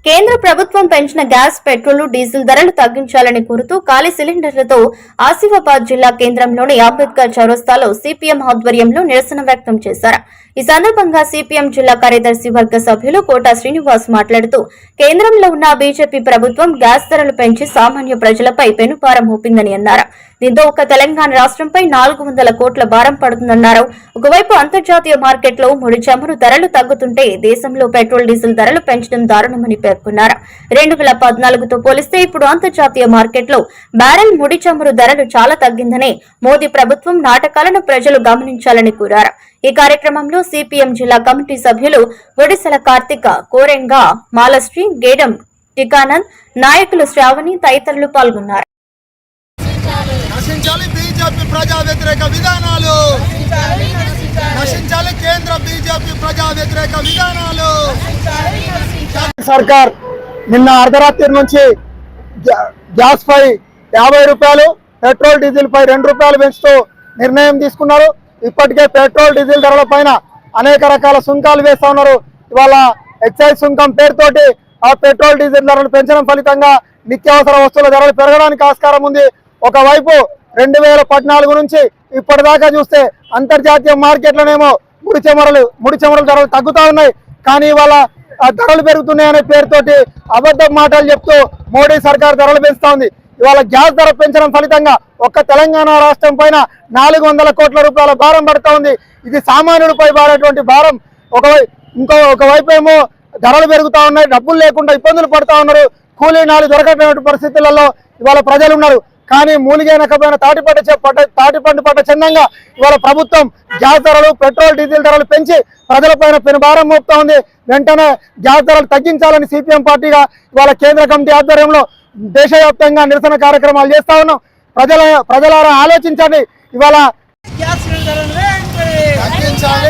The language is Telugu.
కేంద్ర ప్రభుత్వం పెంచిన గ్యాస్, పెట్రోల్, డీజిల్ ధరలు తగ్గించాలని కోరుతూ ఖాళీ సిలిండర్లతో ఆసిఫాబాద్ జిల్లా కేంద్రంలోని అంబేద్కర్ చౌరస్తాలో సిపిఎం ఆధ్వర్యంలో నిరసన వ్యక్తం చేశారు. ఈ సందర్భంగా సిపిఎం జిల్లా కార్యదర్శి వర్గ సభ్యులు కోట శ్రీనివాస్ మాట్లాడుతూ కేంద్రంలో ఉన్న బీజేపీ ప్రభుత్వం గ్యాస్ ధరలు పెంచి సామాన్య ప్రజలపై పెనుభారం మోపిందని అన్నారు. దీంతో ఒక తెలంగాణ రాష్ట్రంపై 400 కోట్ల భారం పడుతుందన్నారు. ఒకవైపు అంతర్జాతీయ మార్కెట్లో ముడి చమురు ధరలు తగ్గుతుంటే దేశంలో పెట్రోల్, డీజిల్ ధరలు పెంచడం దారుణమని పేర్కొన్నారు. 2014తో పోలిస్తే ఇప్పుడు అంతర్జాతీయ మార్కెట్లో బ్యారెల్ ముడి చమురు ధరలు చాలా తగ్గిందని మోదీ ప్రభుత్వం నాటకాలను ప్రజలు గమనించాలని కోరారు. ఈ కార్యక్రమంలో సిపిఎం జిల్లా కమిటీ సభ్యులు ఒడిశల కార్తిక, కోరెంగా, మాలశ్రీ, గేడం టికానంద్, నాయకులు శ్రావణి తదితరులు పాల్గొన్నారు. నశించాలి బీజేపీ ప్రజా వ్యతిరేక విధానాలు, నశించాలి కేంద్ర బీజేపీ ప్రజా వ్యతిరేక విధానాలు. సర్కార్ నిన్న అర్ధరాత్రి నుంచి గ్యాస్ పై 50 రూపాయలు, పెట్రోల్ డీజిల్ పై 2 రూపాయలు పెంచుతూ నిర్ణయం తీసుకున్నారు. ఇప్పటికే పెట్రోల్ డీజిల్ ధరల పైన అనేక రకాల సుంకాలు వేస్తా ఉన్నారు. ఇవాళ ఎక్సైజ్ సుంకం పేరుతోటి ఆ పెట్రోల్ డీజిల్ ధరలు పెంచడం ఫలితంగా నిత్యావసర వస్తువుల ధరలు పెరగడానికి ఆస్కారం ఉంది. ఒకవైపు 2014 నుంచి ఇప్పటిదాకా చూస్తే అంతర్జాతీయ మార్కెట్లోనేమో ముడి చమురుల ధరలు తగ్గుతా ఉన్నాయి. కానీ ఇవాళ ధరలు పెరుగుతున్నాయనే పేరుతోటి అబద్ధం మాటలు చెప్తూ మోడీ సర్కార్ ధరలు పెంచుతా ఉంది. ఇవాళ గ్యాస్ ధర పెంచడం ఫలితంగా ఒక్క తెలంగాణ రాష్ట్రం పైన 400 కోట్ల రూపాయల భారం పడుతూ ఉంది. ఇది సామాన్యుడిపై పడేటువంటి భారం. ఒకవైపు ఏమో ధరలు పెరుగుతా ఉన్నాయి, డబ్బులు లేకుండా ఇబ్బందులు పడుతూ ఉన్నారు. కూలీ నాలు దొరకటువంటి పరిస్థితులలో ఇవాళ ప్రజలు ఉన్నారు. కానీ మూలిగైనకపోయిన తాటిపండు పడ్డ చందంగా ఇవాళ ప్రభుత్వం గ్యాస్ ధరలు, పెట్రోల్ డీజిల్ ధరలు పెంచి ప్రజలపైన పెనుభారం మోపుతా ఉంది. వెంటనే గ్యాస్ ధరలు తగ్గించాలని సిపిఎం పార్టీగా ఇవాళ కేంద్ర కమిటీ ఆధ్వర్యంలో దేశవ్యాప్తంగా నిరసన కార్యక్రమాలు చేస్తా ఉన్నాం. ప్రజలారా ఆలోచించండి. ఇవాళ గ్యాస్ తగ్గించాలి.